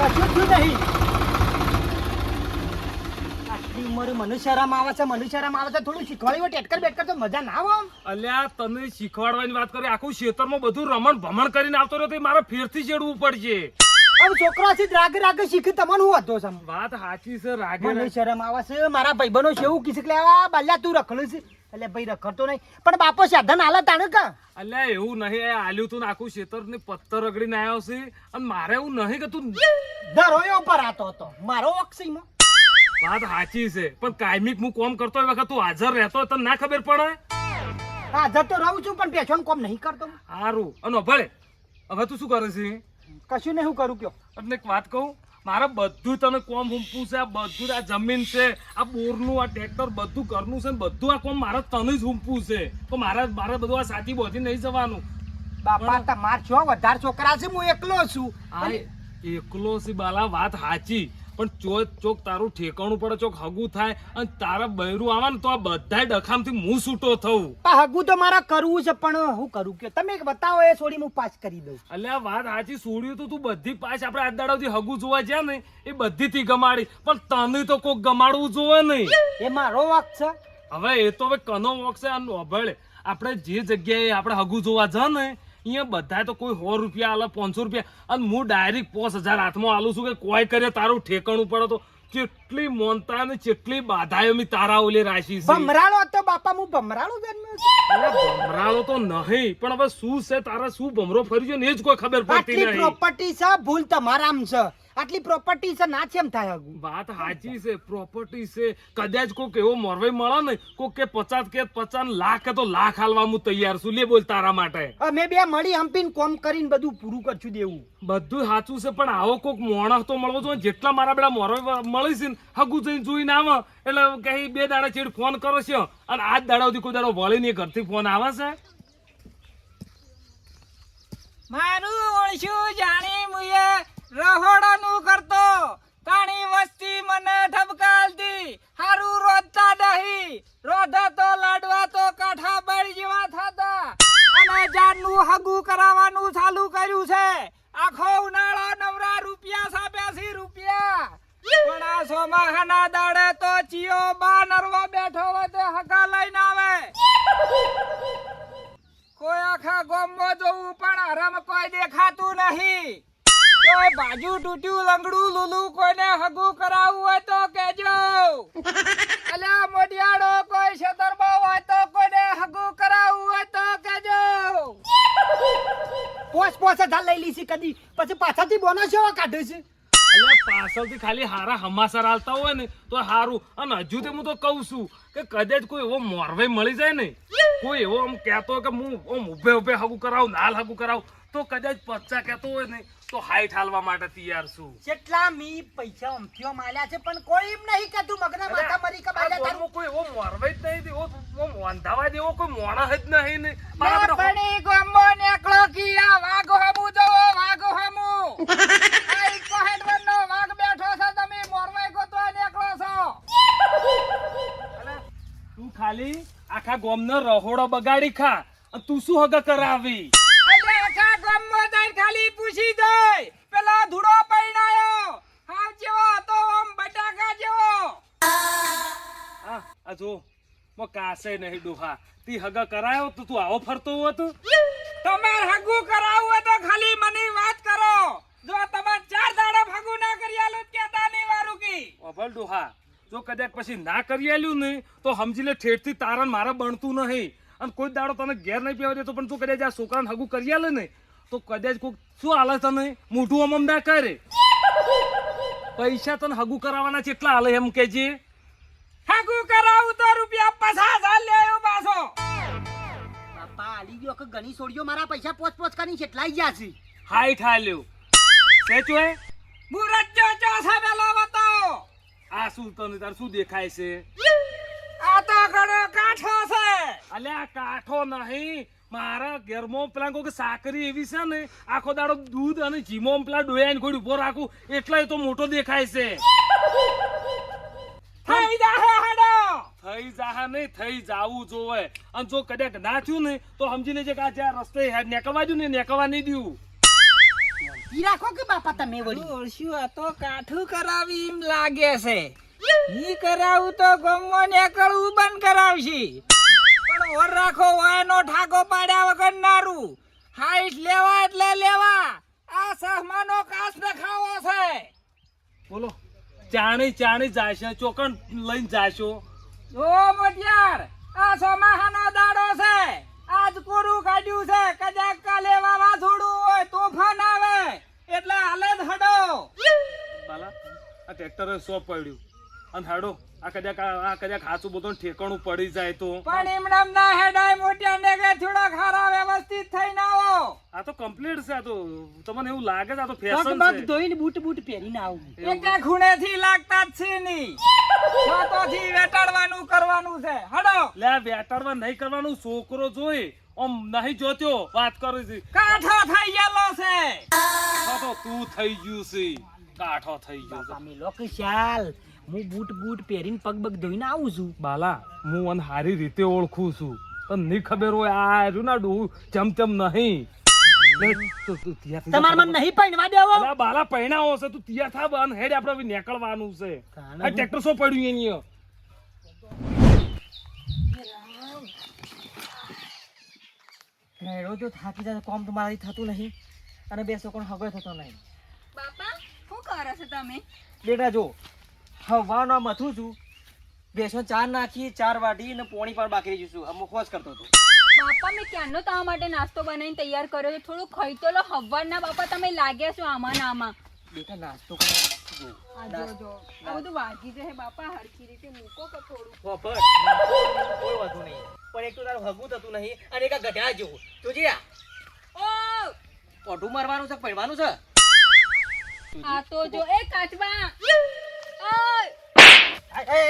કશું થયું નહીં. આટલી ઉંમરે મને શરમ આવે છે, થોડું શીખવાડ્યું ટેટકર બેટકર તો મજા ના આવે આમ. અલ્યા તને શીખવાડવાની વાત કરી, આખું ખેતરમાં બધું રમણ ભમણ કરીને આવતો રહ્યો તો મારે ફેરથી ચડવું પડશે. હવે છોકરો છે રાગે શીખે તમને હું હતો છે. વાત સાચી છે, રાગે મને શરમ આવે છે. મારા ભાઈબંધો છે એવું કીધું કે આ બાલ્યા તું રખડું છે. એટલે ભાઈ રખડતો નહીં, પણ બાપો સાધન આલે તાણે કા. અલ્યા એવું નહીં, આલ્યું તું આખું ખેતર ને પથ્થર રગડીને આવ્યો છે, અને મારે એવું નહીં કે તું ધરોયો ઉપર આતો હતો મારો ઓક્સીમાં. વાત સાચી છે, પણ કાયમિક હું કોમ કરતો એ વખત તું હાજર રહેતો હોય તને ના ખબર પડે. હાજર તો રહું છું પણ પેશોન કોમ નહીં કરતો. સારું, અને ભલે હવે તું શું કરે છે? કશું નહીં હું કરું કયો. એટલે એક વાત કહું, મારે બધું તને કોમ હુંપવું છે. આ બધું આ જમીન છે, આ બોરનું, આ ટ્રેક્ટર, બધું ઘરનું છે, બધું આ કોમ મારે તને જ હુંપવું છે. તો મારે બધું આ સાથી બોધી નહીં જવાનું. બાપા તમાર છો વધારે છોકરા છે, હું એકલો છું. આ એકલો છે બાલા, વાત સાચી, પણ ચોક તારું ઠેકાણું પડે, ચોક હગું થાય અને તારા બૈરું આવે ને તો આ બધા ડખામથી હું છૂટો થઉં. હગું તો મારે કરવું છે, પણ હું કરું કે તમે બતાવો એ છોડી હું પાસ કરી દઉં. અલ્યા વાત સાચી, છોડ્યું તો તું બધી પાસ આપણે આજ દાડાથી હગું જોવા જ્યાં ને એ બધી થી ગમાડી, પણ તને તો કોક ગમાડવું જોવે નહીં. એ મારો વાક છે. હવે એ તો હવે કનો વોક છે. ભલે આપણે જે જગ્યાએ આપણે હગું જોવા જ ને અહીંયા બધા તો કોઈ 100 રૂપિયા આલે, 500 રૂપિયા, અને હું ડાયરેક્ટ 5000 હાથમાં આલું છું કે કોઈ કરે તારું ઠેકાણું પડે. તો કેટલી મોનતા ને કેટલી બાધાઓ મી તારા ઓલે રાશી છે. ભમરાળો હતો બાપા, હું ભમરાળો જન્મ્યો છું. ભમરાળો તો નહીં, પણ હવે શું છે તારા શું ભમરો ફરી ગયો ને એ જ કોઈ ખબર પડતી નહીં. આટલી પ્રોપર્ટી છે, ભૂલ તમારામ છે. આટલી પ્રોપર્ટી છે ના છે એમ થાય. વાત સાચી છે, પ્રોપર્ટી છે. કદાચ કોક એવો મોરવાઈ મળે ને, કોક કે 50 લાખ કે તો લાખ હાલવા હું તૈયાર છું. લે બોલ તારા માટે. અમે બે મળી હંપીને કોમ કરીને બધું પૂરું કરશું દેવું. બધું સાચું છે, પણ આવો કોક મોણસ તો મળવો જોઈએ. જેટલા મારા બેડા મોરવાઈ મળી છે ને હગું જઈને જોઈને આવે એટલે કઈ 2 દાડા ચેડ ફોન કરો છે, અને આજ દાડા સુધી કોઈ દાડો વળી નહીં ઘરથી ફોન આવે છે. મારું ઓળશું જાણી મુએ રહોડાનું કરતો તાણી વસ્તી મને ઠપકાલતી. હારું રોધતા નહીં, રોધા તો લાડવા તો કાઠા બળ જેવા થતા. અને જાનનું હગું કરાવવાનું ચાલુ કર્યું છે. આખો ઉનાળો નવરા રૂપિયા સાપ્યા છે રૂપિયા. પણ આ સોમાહાના દાડે તો ચિયો બા નરવા બેઠો હોય તે હગા લઈને આવે. કોઈ આખા ગામમાં જોવું પણ હરામ કોઈ દેખાતું નહીં. કોઈ બાજુ તૂટ્યું લંગડું લૂલું કોઈને હગું કરાવવું હોય તો કેજો. અલ્યા મોડિયાળો કોઈ છેતરમાં હોય તો કોઈને હગું કરાવવું હોય તો કેજો. 5,000 લઈ લીધી કદી, પછી પાછળથી બોનસ એવા કાઢે છે. એટલે પાછળથી ખાલી હારા હમાસર હાલતા હોય ને તો સારું. અને હજુ તે હું તો કહું છું કે કદાચ કોઈ એવો મોરવાઈ મળી જાય ને, કોઈ એવો આમ કહેતો કે હું આમ ઉભે હગું કરાવું, નાલ હગું કરાવું, તો કદાચ 50 કહેતો હોય ને તો હાઈટ હાલવા માટે તૈયાર છું. કેટલા મી પૈસા અમથીઓ માલ્યા છે, પણ કોઈ એમ નહીં કહેતું મગના માથા મરી કે બાજા તારું. કોઈ એવો મોરવાઈ જ નહીં, એવો વાંધાવા જેવો કોઈ મોણા જ નહીં ને. પડી ગોમો નેકળો કિયા વાઘો હમુ જોવો વાઘો હમુ. આઈ કોહેડવરનો વાઘ બેઠો છે, તમે મોરવાઈ ગોતો નેકળો છો. તું ખાલી આખા ગોમનો રહોડો બગાડી ખા, અને તું શું હગા કરાવી? અલે આખા ગામમાં જઈને ખાલી પૂછી જોય પેલો ધૂળો પૈણાયો હાવ જેવો હતો આમ બટાકા જેવો. આ જો મો કાસે નહીં ડોહા, તી હગા કરાયો તો તું આવો ફરતો હતો. તમાર હગું કરાવવું હોય તો ખાલી મને વાત કરો. જો તમાર 4 દાડા હગું ના કરી આલું કેતા નહીં વારું કી. ઓભલ ડોહા, જો કદાચ પછી ના કરી આલ્યું ને તો સમજી લે ઠેઠથી તારા મારે બનતું નહીં. અને કોઈ દાડો તને ઘેર નહીં પીવા દેતો, પણ તું કદાચ આ છોકરાને હગું કરી આલે ને તો કદાચ કોઈ શું હાલે તને મોઢું અમમ ના કરે. પૈસા તને હગું કરાવવાના કેટલા હાલે એમ કેજે. હગું કરાવું તો રૂપિયા 50,000 લેયો પાછો. બાપા આલી ગયો કે ગણી છોડ્યો, મારા પૈસા પોચ કરીને કેટલાઈ ગયા છે. હાઈટ હાલ્યો સેચો હે મુરજ્જો ચોસાવેલો બતાવો. આ શું તને તાર શું દેખાય છે? આ તો ઘણો કાઠો છે. અલ્યા કાઠો નહીં, મારા ઘેરમાં પેલા કોઈ સાકરી એવી છે ને આખો દાડો દૂધ અને જીમો પેલા ડોયા કોઈ ઉભો રાખું એટલે એ તો મોટો દેખાય છે. થઈ જાહે હાડો. થઈ જાહે નહીં, થઈ જાવું જોવે. અને જો કદાચ ના થયું ને તો સમજી લેજે કે આ જ્યાં રસ્તે નીકળવા દઉં ને નીકળવા નહીં દઉં. ઈ રાખો કે બાપા તમે વળી ઓળશ્યું આ તો કાઠું કરાવી એમ લાગે છે. ઈ કરાવું તો ગમમાં નીકળવું બંધ કરાવશી. પણ ઓર રાખો વાયનો ઠાકો પાડ્યા વગર નારું. હાઈટ લેવા એટલે લેવા. આ સહમાનો કાસ નખાવો છે. બોલો ચાણી જાશે ચોકન લઈને જાશો. ઓ મોટિયાર, આ સોમાહાનો દાડો છે. આજ કોરું કાઢ્યું છે. કદાચ કાલે વાવાઝોડું હોય, તોફાન આવે એટલે હાલે જ હડો. બાલા આ ટ્રેક્ટર સો પડ્યું અને હાડો આ કદાચ હાચું બધું ઠેકાણું પડી જાય તો. પણ એમનામ ના હેડાય મોટિયાર ને કે થોડો ખારા વ્યવસ્થિત થઈને આવો. આ તો કમ્પ્લીટ છે. આ તો તમને એવું લાગે છે આ તો પગ ફેશન બગ છે. ધોઈને બૂટ પહેરીને આવું એકે ખૂણેથી લાગતા જ છે નહીં. છોતોથી વેટાડવાનું કરવાનું છે. હડો. લે આ બેટાડવા નહીં કરવાનું. છોકરો જોઈ ઓમ નહીં જોત્યો વાત કરે છે. કાઠો થઈ ગયેલો છે. આ તો તું થઈ ગયું છે. કાઠો થઈ ગયો છે. બાપા મેલો કે શાલ હું બૂટ પહેરીને પગ બગ ધોઈને આવું છું. બાલા હું અને હારી રીતે ઓળખું છું. તને નહીં ખબર હોય આ રહ્યું ના ડોહું ચમચમ નહીં. તમારા મન નહીં પૈણવા દેવો. અલા બાલા પૈણાઓ છે. તું તૈયાર થા બન હેડ આપણે હવે નીકળવાનું છે. આ ટ્રેક્ટર સો પડ્યું અહીંયા. રેડો જો થાકી જાય કોમ તો મારાથી થતું નહીં અને બે છોકરો હગો થતો નહીં. બાપા શું કરો છો તમે? બેટા જો હવાનો મથું છું. બેસો ચાર નાખી 4 વાટી અને પોણી પર બાકી જઈશું. અમુક ખોજ કરતો હતો. બાપા મેં ક્યારનો તમારા માટે નાસ્તો બનાવીને તૈયાર કર્યો છે. થોડું ખાઈ તો લો. હવારના બાપા તમે લાગ્યા છો આમાં ને આમાં. બેટા નાસ્તો કરો. આ જો આ બધું વાગી જશે બાપા. હરખી રીતે મૂકો કે થોડું. કોઈ વાંધો નહીં પણ એક તો તારું હગું થતું નહીં અને એક આ ગધા જેવું જોજે આ ઓ પોઢું મારવાનું છે પડવાનું છે. આ તો જો એ કાચબા. ઓય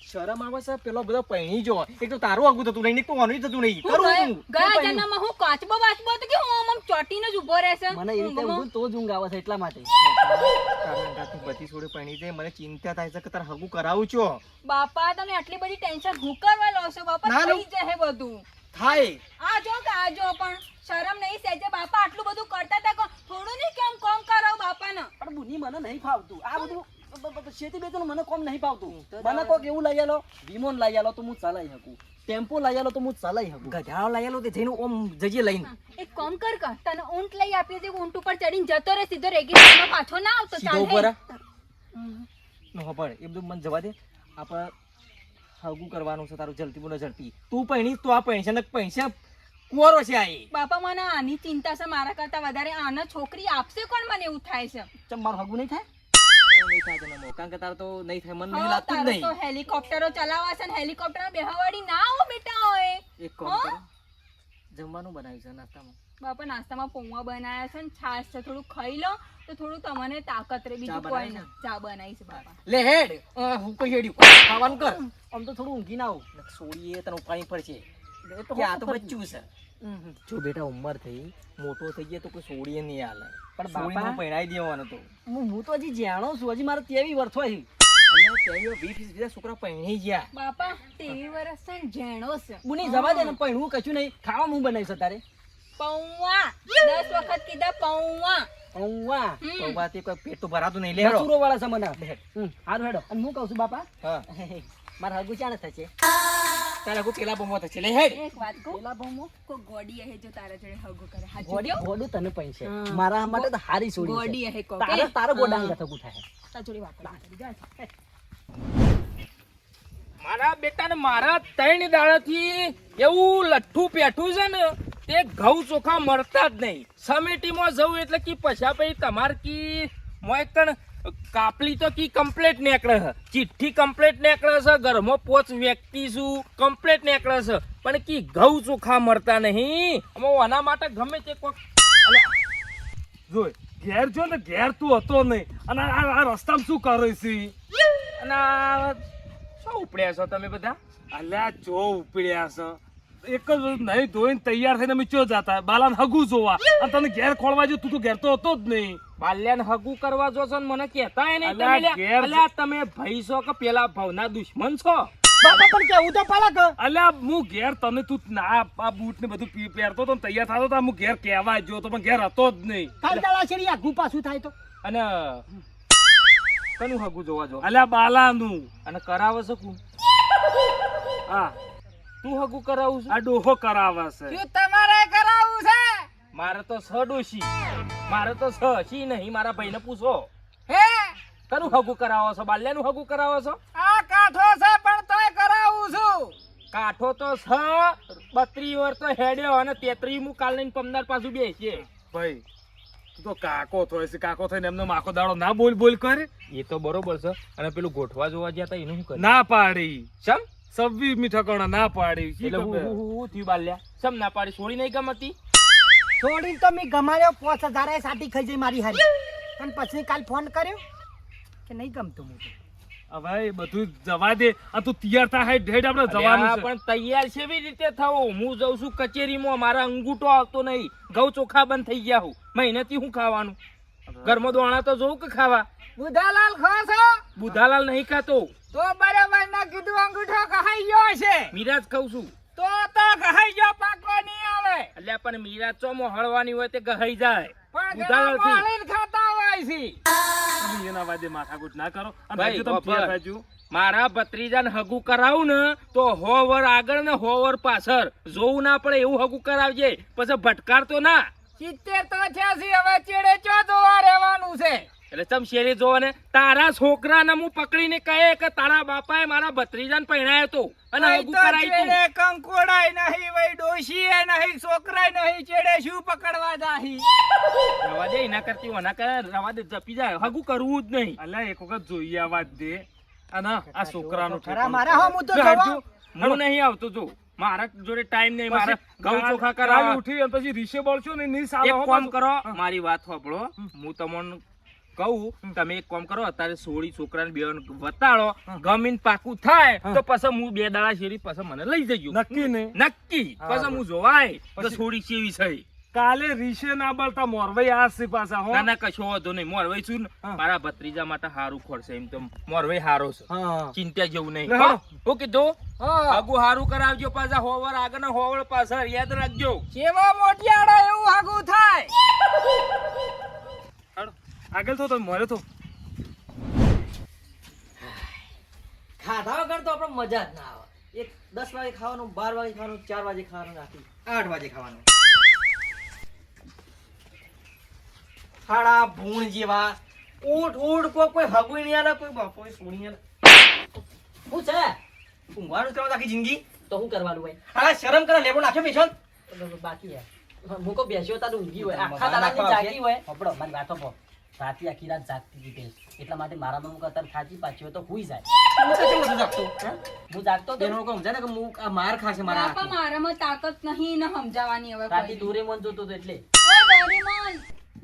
શરમ આવે છે પેલો બધો પૈણી જો. એક તો તારું હગું થતું નહીં તો આનું થતું નહીં. હું કરું ગયા હું. ગયા જન્મમાં હું કાચબો વાચબો હતો કે હું આમ ચોટીને જ ઊભો રહેશે. મને એવી રીતે ઊંઘમાં. ઊંઘ તો જ ઊંઘ આવે છે એટલા માટે. તારા અંગાથી બધી છોડી પૈણી છે. મને ચિંતા થાય છે કે તારે હગું કરાવું છો. બાપા તમે આટલી બધી ટેન્શન હું કરવા લો છો બાપા? ના લો. થઈ જશે બધું. થાય આ જો કે આ જો પણ શરમ નહીં સેજે બાપા. આટલું બધું કરતા હતા થોડું નહીં કેમ કોમ કરાવ બાપાને. પણ બુની મને નહીં ફાવતું આ બધું. શેતી બેતું મને કોમ નહીં ફાવતું. મને કોક એવું લઈ આલો વિમોન લઈ આલો તો હું ચલાવી શકું. ટેમ્પો લઈ આલો તો હું ચલાવી શકું. ગધાડો લઈ આલો તે જઈને ઓમ જજે લઈને. એક કામ કર તને ઊંટ લઈ આપીએ છે. ઊંટ ઉપર ચડીને જતો રહે સીધો રેગિસ્તાનમાં. પાછો ના આવતો. સીધો ઉપર ચાલે. નો પણ એ બધું મને જવા દે. આપણે હગું કરવાનું છે તારું જલ્દી બોલો ઝડપી. તું પૈણી તો આ પૈસા ને પૈસા કુંવારો છે આ. બાપા મને આની ચિંતા છે મારા કરતા વધારે. આને છોકરી આપશે કોણ? મને એવું થાય છે. ચમ મારું હગું નહીં થાય? નહીં થાય તને કારણ કે તારે તો નહીં થાય. મને નહીં હા, લાગતું જ તારે નહીં. તો હેલિકોપ્ટરો ચલાવવા છે ને હેલિકોપ્ટર બેહવાડી ના આવો બેટા હોય. એક કામ હા? કરો જમવાનું બનાવ્યું છે નાસ્તામાં. બાપા નાસ્તામાં પૌવા બનાવ્યા છે ને છાશ છે. થોડું ખાઈ લો તો થોડું તમને તાકાત રહે. બીજું ચા કોઈ બનાવી ના. ચા બનાવી છે બાપા. લે હેડ હું કઈ હેડ્યું ખાવાનું કર. આમ તો થોડું ઊંઘી ના આવું. સોડીએ તને ઉપાડી પડશે કે આ તો બચ્ચું છે. જો બેટા ઉંમર થઈ મોટો થઈ ગયો તો કોઈ સોડીએ નહીં હાલે. પણ બાપા પહેરાઈ દેવાનો તો હું તો હજી જાણો છું. હજી મારે તેવી વર્ષો છે. 20-20 છોકરા પહેણી ગયા. બાપા 23 વર્ષ છે ને જેણો છે. બુની જવા દે ને પહેણવું કશું નહીં. ખાવા હું બનાવીશ તારે પૌવા 10 વખત કીધા પૌવા. પૌવા હમ. પૌવા તે કોઈ પેટ તો ભરાતું નહીં. લે હેડો સુરો વાળા છે મને. હારું હેડો. અને હું કહું છું બાપા હા મારા હગું ચાલે થશે. તારા હગું પેલા પૌવા થશે. લે હેડ એક વાત કહું, પેલા પૌવા કોઈ ગોડી હે જો તારા જોડે હગું કરે. હાચું ગોડી કહ્યું? ગોડું તને પૈસે હા. મારા માટે તો હારી સોડી ગોડી છે. હે કોક, તારે એ? તારો ગોડા હા. અંગત હગું થાય. તારા જોડે વાત કરી જા. મારા બેટાને મારા 3 દાડાથી એવું લઠ્ઠું પેઠું છે ને તે ઘઉં ચોખા મળતા જ નહીં. સમિટીમાં જવું એટલે કી પછા પછી તમાર કી મોય કણ કાપલી તો કી કમ્પ્લેટ નીકળે છે. ચિઠ્ઠી કમ્પ્લેટ નીકળે છે. ઘરમાં 5 વ્યક્તિ છું કમ્પ્લેટ નીકળે છે. પણ કી ઘઉં ચોખા મળતા નહીં. અમે આના માટે ગમે તે કોક જોઈ ઘેર જો ને ઘેર તું હતો નહીં અને આ રસ્તામાં શું કરે છે? અને આ શું ઉપડ્યા છો તમે બધા? અલ્યા જો ઉપડ્યા છે. એક જ નહીં ધોઈને તૈયાર થઈને અમે ચો જાતા બાલાને હગું જોવા અને તને ઘેર ખોળવા જો તું તો ઘેર તો હતો જ નહીં. બાલ્યાને હગું કરવા જો છો ને મને કહેતા નહીં. અલ્યા તમે ઘેર અલ્યા તમે ભાઈ છો કે પેલા ભાવના દુશ્મન છો? બાપા પણ કેવું તો પડે કે અલ્યા હું ઘેર તને તું ના આ બૂટ ને બધું પહેરતો તો ને તૈયાર થતો તો હું ઘેર કહેવા જો તો પણ ઘેર હતો જ નહીં. કાલ દાડા શેરી આઘું પાછું થાય તો અને કનું હગું જોવા જો અલ્યા બાલાનું અને કરાવે છે કોણ? હા તું હગું કરાવું છું? આ ડોહો કરાવે છે. શું તમારે કરાવવું છે મારે તો સ ડોશી, મારે તો સ છી નહીં. મારા ભાઈને પૂછો હે કનું હગું કરાવો છો? બાલ્યાનું હગું કરાવો છો? આ કાઠો છે પણ તોય કરાવું છું. કાઠો તો સ 32 વર્ષ તો હેડ્યો અને 33 હું કાલ લઈને 15 પાછું બેસીએ. ભાઈ તું તો કાકો થોય છે, કાકો થઈને એમનો આખો દાડો ના બોલ બોલ કરે. એ તો બરોબર છે. અને પેલું ગોઠવા જોવા ગયા તા એનું શું કરે? ના પાડી સમ 26મી ઠકણા ના પાડી. શી એટલે ખબર? હું થયું બાલ્યા? સમ ના પાડી? છોડી નહીં ગમતી? છોડીને તો મેં ગમાડ્યો 5000 સાટી ખાઈ જઈ મારી હારી. અને પછી કાલ ફોન કર્યો કે નહીં ગમતું મને. હવે એ બધું જવા દે. આ તું તૈયાર થા હેડ હેડ આપણે અલ્યા, જવાનું છે. પણ તૈયાર કેવી રીતે થવો? હું જઉં છું કચેરીમાં, મારા અંગૂઠો આવતો નહીં. ઘઉં ચોખા બંધ થઈ ગયા હું. મહિનાથી હું ખાવાનું? ઘરમાં દોણા તો જોઉં કે ખાવા? બુધાલાલ ખો છો બુધાલાલ નહીં ખાતો. તો બરાબર ના કીધું અંગૂઠો કહાઈ ગયો છે. મીરાજ ખાઉં છું. તો કહાઈ ગયો પાકો નહીં આવે. અલ્યા પણ મીરાજ ચોમો હળવાની હોય તે ગહાઈ જાય. પણ બુધાલાલ થી. મોળીને ખાતા હોય છે. તમે એના વાદે માથાકૂટ ના કરો. અને ભાઈ, હજુ તમે તૈયાર બરાબર. થાજો. મારા ભત્રીજાને હગું કરાવું ને તો 100 વર આગળ ને 100 વર પાછળ જોવું ના પડે એવું હગું કરાવજે. પછી ભટકારતો ના. 70 તો 86 હવે ચેડે ચો જોવા રહેવાનું છે. એટલે તમ શેરી જોવો ને તારા છોકરાને હું પકડીને કહે કે તારા બાપાએ મારા ભત્રીજાને પહેણાયો તો અને નહીં હગું તો કરાઈ તું. ચેડે કંકોડાય નહીં, વઈ ડોશીએ નહીં, છોકરાય નહીં, ચેડે શું પકડવા જાહી? રવા દે, એના કરતી ઓના કરે રવા દે, જપી જાય. હગું કરવું જ નહીં. અલ્યા એક વખત જોઈએ આ વાત દે. અને આ છોકરાનું ખરા ઠેકાણું મારા હો, હું તો જો જોવા- હટજો. હું નહીં આવતો જો મારા જોડે ટાઈમ નહીં. મારા ઘઉં ચોખા કાલ કરાવવા. ઉઠી અને પછી રીસે બોલશો ને નહીં સાલો એક હો કામ પાછું. કરો, હા. મારી વાત સાંભળો. હું તમને કહું, તમે એક કામ કરો, અત્યારે સોળી છોકરાને બે વતાડો, ગમીન પાકું થાય તો પછી હું 2 દાડા શેરી પછી મને લઈ જજો. નક્કી ને નક્કી. હા, પછી હું જોવાય તો પછી- સોળી કેવી છે. કાલે રીસે ના બોલતા મોરવાઈ આસી પાછા હો. ના ના કશો વાંધો નહીં. મોરવાઈ છું ને, હા. મારા ભત્રીજા માટે હારું ખોરશે. એમ તો મોરવાઈ હારો છે, હા ચિંતા જેવું નહીં. લે હાલો. હો, ઓકે તો હા. આગુ હારું કરાવજો. પાછા હોવર આગળ ને હોવર પાછળ યાદ રાખજો. જેવો મોટિયાળો એવું હાગું થાય. હાલો. આગળ થો તો મોરે તો ખાધા વગર તો આપણે મજા જ ના આવે. એક 10 વાગે ખાવાનું, 12 વાગે ખાવાનું, 4 વાગે ખાવાનું, રાતે 8 વાગે ખાવાનું. ખાડા ભૂણ જેવા ઊંટ કોઈ હગુય નહીં આલે, કોઈ બાપોય સોણી આલે. શું છે ઊંઘવાનું કરવા આખી જિંદગી? તો શું કરવાનું ભાઈ? હા શરમ કરે, લેબડો નાખ્યો પેશન્ટ બાકી યાર. હું કો બેસ્યો તારું ઊંઘી હોય, આખા દાડાની જાગી હોય. હપડો મારી વાતો પો રાતે આખી રાત જાગતી હતી ભેંસ. એટલા માટે મારા મમ્મી અત્યારે થાકી પાછી હોય તો હુઈ જાય. હું તો કેમ નથી જાગતો? હે? હું જાગતો હતો બેનો કહું છે ને કે હું આ માર ખાશે મારા બાપા હાથમાં. મારામાં તાકાત નહીં ને સમજાવવાની હવે રાતે કોઈ. ડોરેમોન જોતો હતો એટલે ઓય ડોરેમોન,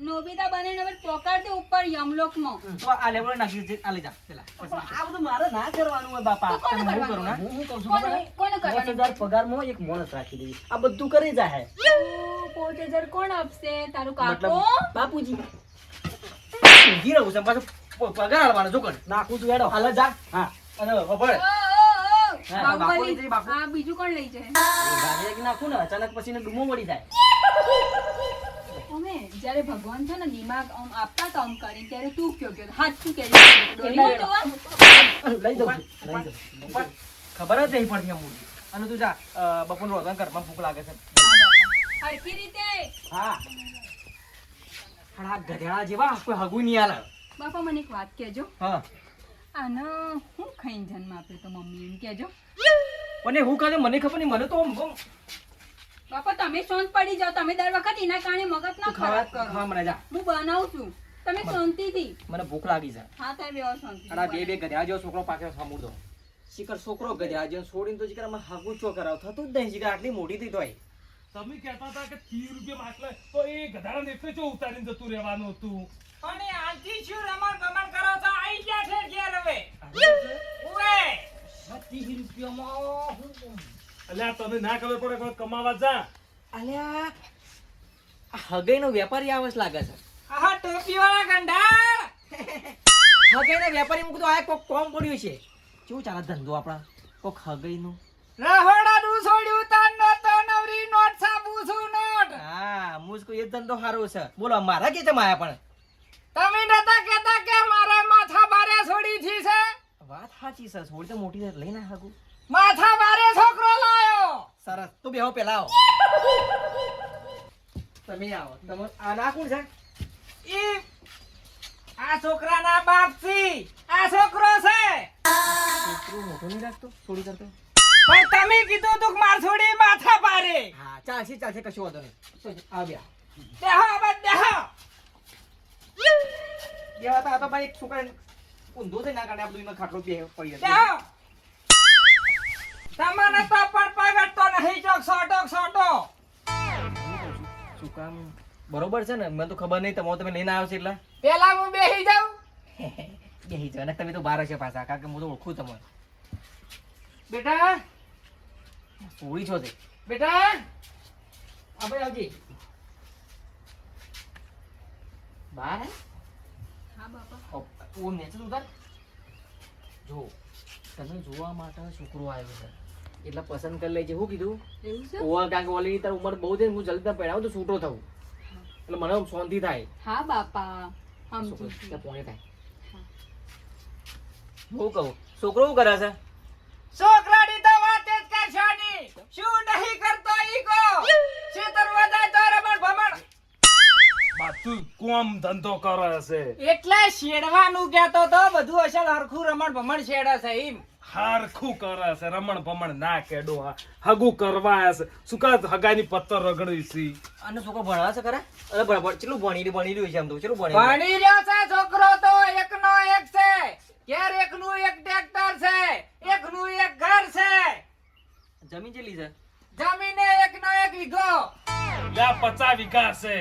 નોબિતા બને હવે પોકાર દે ઉપર યમલોકમાં. તો આ લેબડો નાખી દે, આ લઈ જા પેલા. આ બધું મારે ના કરવાનું હોય બાપા. તો કોને હું કરવાનું? કરું ના? હું શું કહું છું ખબર કોને હે? કરવાનું? 5000 પગારમાં એક માણસ રાખી દઈએ. આ બધું કરી જાય. 5000 કોણ આપશે? તારું મતલબ કાકો? બાપુજી ઊંઘી રહું છું, પાછું પગાર આલવાનો જો કર. નાખું છું હેડો. હાલ જા. હા અને ખબર હા, બાપુ લઈ બાહુબલી. જઈ, બાપુ. આ બીજું કોણ લઈ જાય? ગાડી એક નાખું ને અચાનક પછી ને ડૂમો વળી જાય. અમે જ્યારે ભગવાન છે ને દિમાગ આમ આપતા તો આમ કરીને ત્યારે તું કયો કયો હાથ શું કે ડોરેમોન તો આ લઈ જાઉં છું, લઈ જાઉં. પણ ખબર જ નહીં પડતી અમૂલ. અને તું જા બપોર રોધન કર, મને ભૂખ લાગે છે. હરખી રીતે. હા પણ આ ગધેડા જેવા કોઈ હગું નહીં આલે. બાપા મને એક વાત કહેજો. હા આને હું ખાઈને જન્મ આપ્યો તો મમ્મી એમ કહેજો. પણ એ હું કરે મને ખબર નહીં. મને તો આમ બાપા તમે શાંત પડી જાઓ. તમે દર વખત એના કારણે મગજ ના ખરાબ કરો. ખાવા મને જા. હું બનાવું છું. તમે શાંતિથી. મને ભૂખ લાગી છે. હા તાર બેવા શાંતિ. અને આ બે ગધેડા જેવો છોકરો પાછળ સાંભળતો શિખર છોકરો ગધેડા જેવો છોડીને તો શિખર આમાં હગું ચો કરાવ થતું જ નહીં. શિખર આટલી મોટી થઈ તોય તમે કહેતા હતા કે 30 રૂપિયા માટલે તો એ ગધાડાને એટલે જો ઉતારીને જતું રહેવાનું હતું. પણ એ આંટી શું રમણ ગમણ કરો છો? આઈ ગયા છે ઘેર હવે. ઉવે 30 રૂપિયામાં હું અલ્યા તને ના ખબર પડે કોઈ કમાવા જા. અલ્યા આ હગાઈનો વેપારી આવે છે લાગે છે. આહા ટોપીવાળા ગંડાર. હગાઈના વેપારી મૂકતો આ કોક કોમ પડ્યું છે. કેવું ચાલે ધંધો આપણા? કોક હગઈનું. રહોડાનું છોડ્યું તાન નો તો નવરી નોટ સાબુ છું નોટ. હા મુસ્કો એ ધંધો સારો છે. બોલો મારા કે તમે આયા પણ તમે નતા કહેતા કે મારે માથા બારે છોડી થી છે? વાત સાચી છે. છોડી તો મોટી છે, લઈને હગું. માથા બારે છોકરો લાયો. સરસ. તું બેહો પેલા આવો. તમે આવો. તમે આ ના કોણ છે? ઈ આ છોકરાના બાપ છે. આ છોકરો છે. છોકરો મોટો નહીં રાખતો છોડી કરતો. પણ તમે કીધું તું કે માર છોડી માથા બારે. હા ચાલશે ચાલશે, કશું વાંધો નહીં. આવ્યા દેહો બસ દેહો. જેવા હતા તો ભાઈ એક છોકરા ઊંધો થઈ ના કાઢે આપણું એમાં ખાટલો બે પડી જતો. દેહો. તમને તો પણ પગડતો નહીં ચોક સોટો સોટો. શું કામ બરોબર છે ને? મને તો ખબર નહીં તમે લઈને આવ્યો છે એટલે પેલા હું બેહી જાઉં. બેહી જાવ. અને તમે તો બહાર હશે પાછા, કારણ કે હું તો ઓળખું તમને. બેટા સોળી છો તે. બેટા આ ભાઈ આવજી. બહાર હે? હા બાપા. ઓ નેચર ઉતાર. જો તને જોવા માટે છોકરો આવ્યો છે એટલે પસંદ કરી લેજે. શું કીધું? એવું છે? ઓવા કારણ કે ઓલરેડી તારી ઉંમર બહુ છે, હું જલ્દી પહેરાવું તો છૂટો થવું એટલે મને આમ શાંતિ થાય. હા બાપા છોકરો સમજી ત્યાં પોણે થાય. હા. હું કહું છોકરો શું કરે છે? છોકરાની તો વાત જ કરશો ની. શું નહીં કરતો ઈ કો. શેતર વધાય તો રમણ ભમણ. બાતું કોમ ધંધો કરે છે. એટલે શેડવાનું કહેતો તો બધું અસલ હરખું રમણ ભમણ શેડે છે એમ. હારખું કરે છે, રમણ ભમણ ના કેડો. હગું કરવા આયા છે. શું કા હગાની પત્તર રગડી છે. અને છોકરો ભણવા છે ખરા? અરે બરાબર કેટલું ભણી રહ્યું છે? આમ તો કેટલું ભણી રહ્યું? ભણી રહ્યો છે છોકરો તો એકનો એક છે. ઘેર એકનું એક ટ્રેક્ટર છે, એકનું એક ઘર છે. જમીન કેટલી છે? જમીને એકનો એક વીઘો. લ્યા 50 વીઘા છે.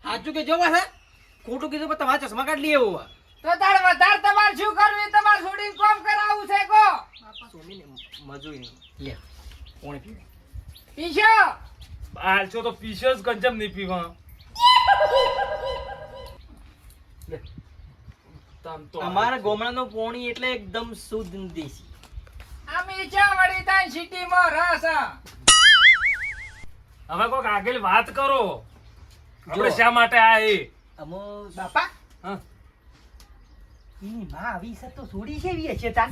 સાચું કે જોવા છે? ખોટું કીધું પણ તમારા ચશ્મા કાઢ લઈએ એવું. તો તાર વધારે તમારે શું કરવું એ તમારે છોડીને કોમ કરાવવું છે કો. સોમીને મજૂરી લે કોણે પીવે? પીશો. હાલ છો તો પીશો જ ગંજમ નહીં પીવા. લે. તમ તો અમારા ગામડાનો પોણી એટલે એકદમ શુદ્ધ દેશી. અમે ચા વળી તાન સિટીમાં રસ. હવે કોક આગળ વાત કરો. આપણે જો. શા માટે આ એ અમો બાપા હા? એની માં આવી છે તો છોડી છે એવી છે તાન.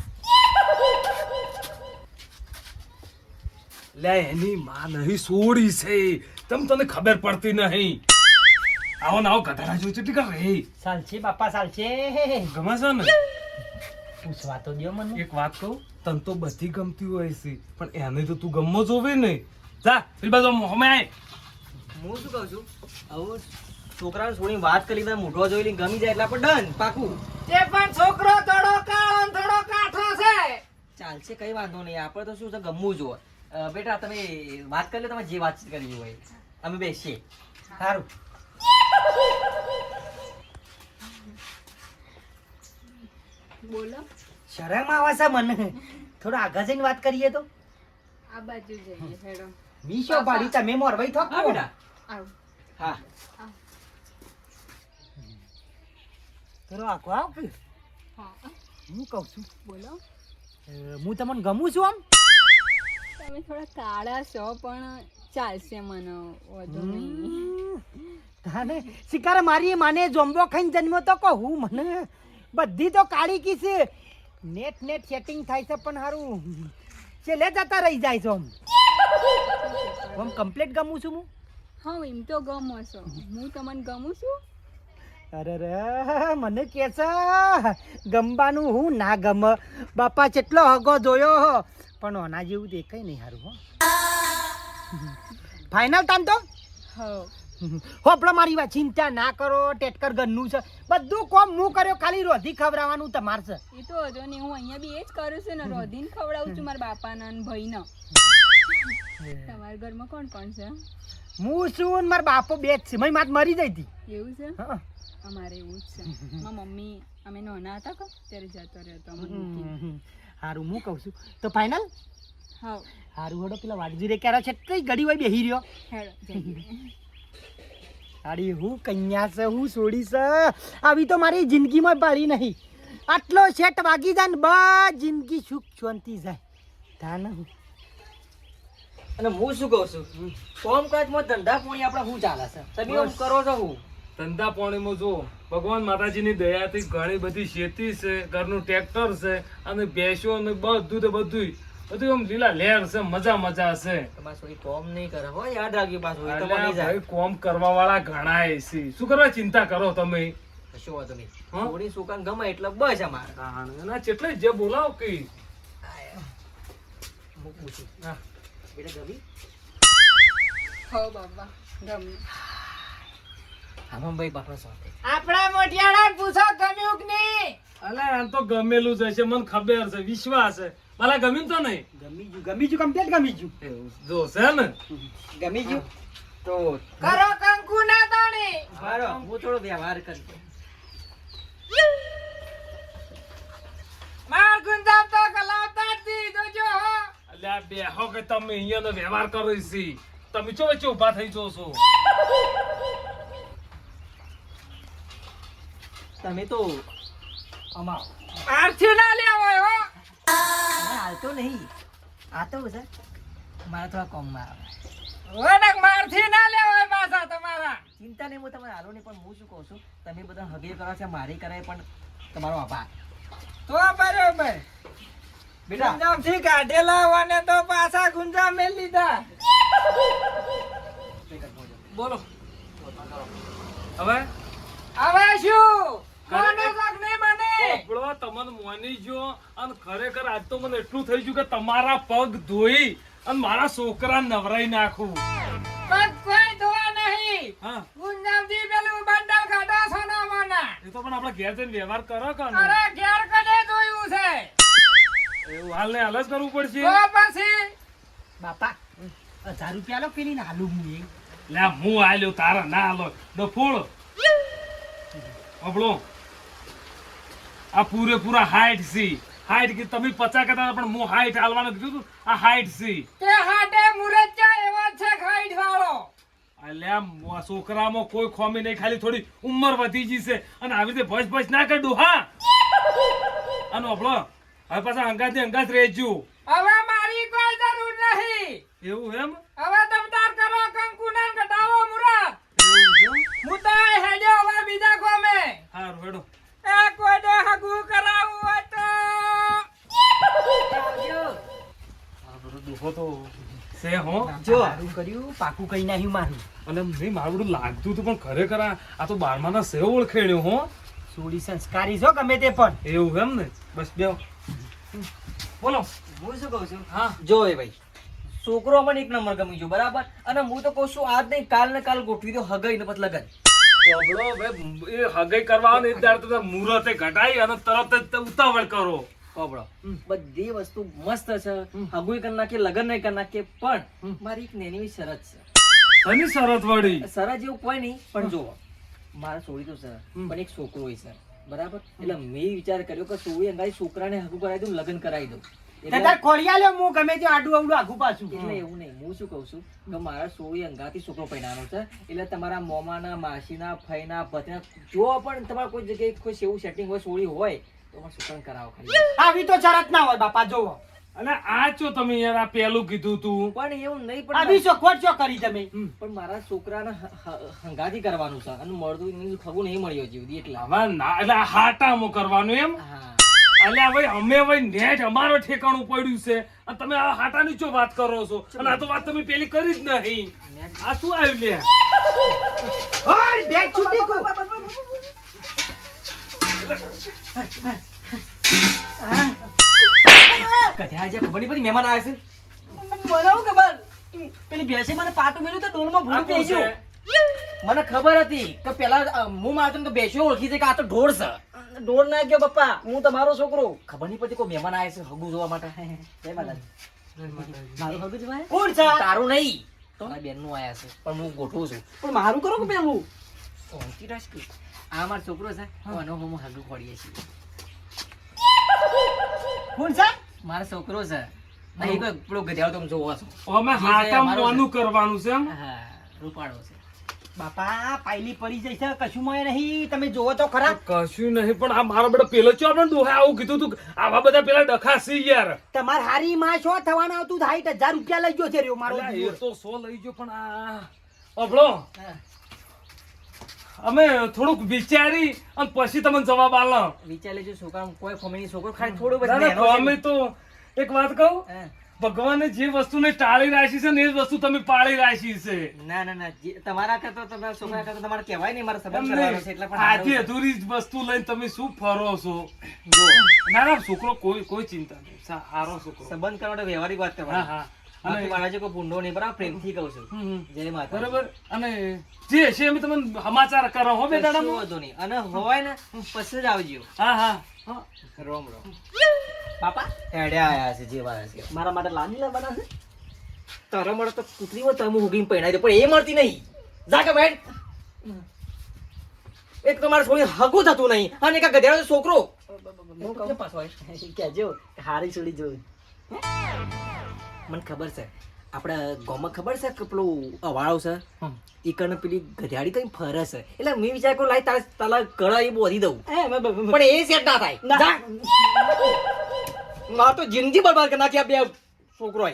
લે એની માં નહીં સોડી છે. તને ખબર પડતી નહીં. આવો ને આવો ગધાડા જો ચીટી કર રે. ચાલશે બાપા ચાલશે. ગમે છે ને? પૂછવા તો દ્યો મને. એક વાત કહું, તને તો બધી ગમતી હોય છે પણ એને તો તું ગમવો જોવે ને. જા પેલી બાજુ હમે આય. હું શું કહું છું, આવું છોકરાને છોડીને વાત કરી દે, મોઢો જોઈ લઈને ગમી જાય એટલે આપણે ડન પાકું. તે પણ છોકરો થોડો કાળો ને થોડો કાઠો છે. ચાલશે કઈ વાંધો નહીં. આપણે તો શું છે ગમવું જોઈએ. બેટા તમે વાત કરી લો, તમે જે વાતચીત કરવી હોય. અમે બેસીએ. સારું. બોલો. શરમ આવે છે મને. થોડો આગળ જઈને વાત કરીએ તો. આ બાજુ જઈએ હેડો. મીશો પાડી તમે મોરવાઈ થોક. હા બેટા. આવ. હા થોડો આખો આવ કે હા હું કહું છું બોલો. હું તમને ગમું છું આમ. તમે થોડા કાળા છો પણ ચાલશે મને વધુ નહીં. તાને શિકાર મારી માને જોમ્બો ખાઈને જન્મ તો કહું મને બધી તો કાળી કી છે. નેટ નેટ સેટિંગ થાય છે પણ હારું છેલ્લે જતા રહી જાય છે આમ કમ્પ્લીટ ગમું છું હું. હા એમ તો ગમો છો. હું તમને ગમું છું. અરે રે મને કે છે ગમવાનું હું ના ગમ. બાપા કેટલો હગો જોયો પણ ઓના જેવું દેખાય નહીં હારું. હો ફાઇનલ તાન તો હા હોપડો મારી વાત ચિંતા ના કરો. ટેટકર ઘરનું છે બધું કોમ હું કર્યો, ખાલી રોધી ખવડાવવાનું તમારે છે. એ તો હજો નહીં. હું અહીંયા બી એ જ કરું છું ને. રોધીને ખવડાવું છું મારા બાપાના અને ભાઈને. તમારા ઘરમાં કોણ કોણ છે? હું છું ને મારા બાપો બે જ છે. મારી માત મરી જઈ હતી. એવું છે? હા. અમારે એવું જ છે. મારા મમ્મી અમે નાના હતા કે ત્યારે જતો રહેતો અમને મૂકીને. હારું હું કહું છું તો ફાઇનલ. હા હારું હડો પેલા વાડજી રે ક્યારે છે કઈ ઘડી હોય બેહી રહ્યો. હેડો જઈએ. અરે હું કન્યા છે હું છોડી છે આવી તો મારી જિંદગીમાં પાડી નહીં. આટલો સેટ વાગી જાય ને બસ જિંદગી સુખ શાંતિ જાય તાને હું અને હું શું કહું છું કોમકાજમાં ધંધા પોણી આપણે શું ચાલે છે તમે એમ કરો છો હું ધંધા પાણીમાં જો ભગવાન માતાજીની દયાથી ઘણી બધી ખેતી છે, ઘરનું ટ્રેક્ટર છે અને ભેંસો ને બધું આમ લીલા લહેર છે, મજા છે. તમારે થોડી કોમ નહીં કરે હો યાદ રાખજો પાછું એ તો અલ્યા બની જાય ભાઈ, કોમ કરવા વાળા ઘણાય છે. શું કરવા ચિંતા કરો તમે? કશો વાંધો નહીં હા? થોડી સુકાન ગમે એટલે બસ અમારે એના જેટલે જે બોલાવો કે હું પૂછું હા. બેટા ગમી હો બાબા ગમ્યું. ભાઈ બાપનો સાથે આપણા મોટિયાળા પૂછો ગમ્યું કે નહીં? અલ્યા આમ તો ગમેલું જ હશે, મને ખબર છે, વિશ્વાસ છે. ભલા ગમ્યું તો નહીં? ગમી ગયું કમ્પ્લીટ ગમી ગયું એવું જો છે ને? ગમી ગયું તો કરો કંકુ ના તાણી. મારો હું થોડો વ્યવહાર કરતો માર ગુંજામ તો કલાવતા જ દી જોજો હો. અલ્યા બેહો કે તમે અહીંયાનો વ્યવહાર કરો છે. તમે ચો વચ્ચે ઊભા થઈ જો છો. તમે તો અમારો આરથી ના લેવાય હો. હાલતો નહીં આ તો છે મારા થોડા કોમમાં આવે વડક મારથી ના લેવાય પાછા તમારા. ચિંતા નહીં હું તમને હાલો નહીં પણ હું શું કહું છું તમે બધા હગે કરો છો મારી કરાય પણ તમારો આભાર તો બરોબર બેટા ગુંજામથી કાઢેલા હોવાને તો પાછા ગુંજામ મેલ લીધા. બોલો હવે હવે શું કોનો શોખ નહીં મને? આપણો તમને મોની ગયો અને ખરેખર આજ તો મને એટલું થઈ ગયું કે તમારા પગ ધોઈ અને મારા છોકરા નવરાઈ નાખું. પગ કોઈ ધોવા નહીં. હા, ગુંજામથી પેલું બંડલ કાઢો સોના મોના. એ તો પણ આપણે ઘેર જઈને વ્યવહાર કરો કે અરે ઘેર કને જોયું છે એવું હાલ ને હાલ જ કરવું પડશે. તો પછી બાપા 1000 રૂપિયા લો પેલી ને હાલું હું એ લે હું આલ્યો તારા ના આલો ડફોળ અબળો આ પૂરેપૂરા હાઈટ છે. હાઈટ કે તમે 50 કહેતા હતા પણ હું હાઈટ હાલવાનું કીધું તું. આ હાઈટ છે. તે હાડે મુરચ્ચા એવા છે ખાઈડ વાળો. અલ્યા છોકરામાં કોઈ ખોમી નહીં, ખાલી થોડી ઉંમર વધી ગઈ છે અને આવી રીતે ભસ ભસ ના કાઢું. હા અને અબળો હવે પાછા અંગાત રહેજો. હવે મારી કોઈ જરૂર નહીં. એવું એમ? હવે તમતાર કરો કંકુના ઘટાવો મુરત. એવું છે? હું તો હેડ્યો હવે બીજા કોમે. હારું હેડો. એ કોઈને હગું કરાવવું હોય તો આ બધો દુખો તો છે હો. જો સારું કર્યું પાકું કઈ નાખ્યું મારું અને નહીં મારું બધું લાગતું હતું પણ ખરેખર આ તો બારમાના સેવ ઓળખેણ્યો હો. સોડી સંસ્કારી છો ગમે તે પણ એવું એમ ને? બસ બેહો. બોલો. હું શું કહું છું હા જો એ ભાઈ છોકરો મને એક નંબર ગમી ગયો બરાબર અને હું તો કહું છું આજ નહીં કાલ ને કાલ ગોઠવી દો હગાઈ ને પછી લગન અબળો ભાઈ એ હગાઈ કરવા આવે ને એ દાડે તો મુહૂર્તે ઘટાઈ અને તરત જ ઉતાવળ કરો. કોબળો બધી વસ્તુ મસ્ત છે હગુઈ કરી નાખીએ લગન નહીં કરી નાખીએ પણ મારી એક નાની એવી શરત છે શની શરત વળી? શરત જેવું કોઈ નહીં પણ જો મારા સોળી તો સર પણ એક છોકરો હોય સર બરાબર એટલે મેં વિચાર કર્યો કે સોળી અંગાઈ છોકરાને હગું કરાવી દઉં લગન કરાવી દઉં તાર ખોળિયા લ્યો હું ગમે તે આડું અવડું આગું પાછું એટલે એવું નહીં હું શું કહું છું કે મારા સોળી અંગાથી છોકરો પૈણાનો છે એટલે તમારા મોમાના માસીના ફઈના ભત્રીના જો પણ તમારે કોઈ જગ્યાએ કોઈ એવું સેટિંગ હોય સોળી હોય તો મારે છોકરાને કરાવો ખાલી આવી તો શરત ના હોય બાપા જોવો અને આ ચો તમે યાર આ પેલું કીધું તું. પણ એવું નહીં આવી પણ ચોખવટ ચો કરી તમે પણ મારા છોકરાને હંગાથી કરવાનું છે અને મળતું ખબર નહીં મળ્યો જીવદી એટલે હવે ના એટલે આ હાટામાં કરવાનું એમ? હા અલ્યા ભાઈ અમે ભાઈ નેટ અમારો ઠેકાણું પડ્યું છે અને તમે આ હાટાની ચો વાત કરો છો અને આ તો વાત તમે પેલી કરી જ નહીં. આ શું આવ્યું લે? ઓય બેગ છૂટી કો કથા જે ખબર નહીં પડી મહેમાન આવ્યા છે મને ખબર પેલી ભેંસે મને પાટું મેલ્યું તો ડોલમાં ભૂલી આ કોણ બેસ્યો મને ખબર હતી કે પેલા હું મારતો ને તો બેસ્યો ઓળખી છે કે આ તો ઢોર છે ઢોર ના ગયો પપ્પા હું તમારો છોકરો ખબર નહીં પડતી કોઈ મહેમાન આવ્યા છે હગું જોવા માટે જય માતાજી મારું હગું જોવાય કોણ છે તારું નહીં તમારા બેનનું આયા છે પણ હું ગોઠવું છું પણ મારું કરો કે પેલું શાંતિ રાખ કે. આ મારો છોકરો છે આનો હું હગું ખોડીએ છીએ કોણ છે મારો છોકરો છે અહીં કોઈ પેલો ગધેડો તમે જોવો છો અમે હાટામાં મોનું કરવાનું છે એમ? હા રૂપાળો છે બાપા પાયલી પડી જશે કશું મળે નહીં તમે જોવો તો ખરા કશું નહીં પણ આ મારો બેટા પેલો ચો આપણે ડોહા આવું કીધું તું આવા બધા પેલા ડખાસી યાર તમાર હારી માં શું થવાના હતું 60,000 રૂપિયા લઈ ગયો છે રહ્યો મારો અલા, એ જીવડો. તો 100 લઈ ગયો પણ આ અભળો અમે થોડુંક વિચારી અને પછી તમને જવાબ આલો વિચાર લેજો છોકરા કોઈ ફોમીની છોકરો ખાલી થોડું ના, ના, બધું અમે તો એક વાત કહું હા. ભગવાને જે વસ્તુને ટાળી રાખી છે ને એ જ વસ્તુ તમે પાળી રાખી છે ના ના ના તમારા કરતો તમારા છોકરા કરતો તમારે કહેવાય નહીં મારે સંબંધ તમને કરવાનો છે એટલે પણ આધી અધૂરી જ વસ્તુ લઈને તમે શું ફરો છો જો ના ના છોકરો કોઈ ચિંતા નહીં સારો છોકરો સંબંધ કરવા માટે વ્યવહારિક વાત હા કરવાની હા અને અને મારા જે કોઈ ભૂંડો નહીં બરાબર પ્રેમથી કહું છું હમ. જય માતા બરોબર અને જે હશે અમે તમને સમાચાર કરો હો બેટા કશું વાંધો નહીં અને હોય ને પછી જ આવજો હા હા હા. રોમ રોમ પાપા હેડે આયા છે જેવા છે મારા માટે લાની લાવવાના છે તારા મળે તો કૂતરીમાં તમે હુગીને પહેણાઈ દે પણ એ મળતી નહીં જા કે બેઠ એક તો મારે છોડી હગું થતું નહીં અને એક આ ગધેડો છોકરો હું કહું પાછો આવે કહેજો હારી છોડી જોઈ મને ખબર છે આપણે ગામમાં ખબર છે કે પેલું અવાળો છે એ કને પેલી ગધેડી કઈ ફરે છે એટલે મેં વિચાર કરું લાઈ તારા ગળા એ બોધી દઉં પણ એ સેટ ના થાય જા. માર તો જિંદગી બરબાદ કરી નાખી આ બે છોકરો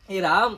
એ રામ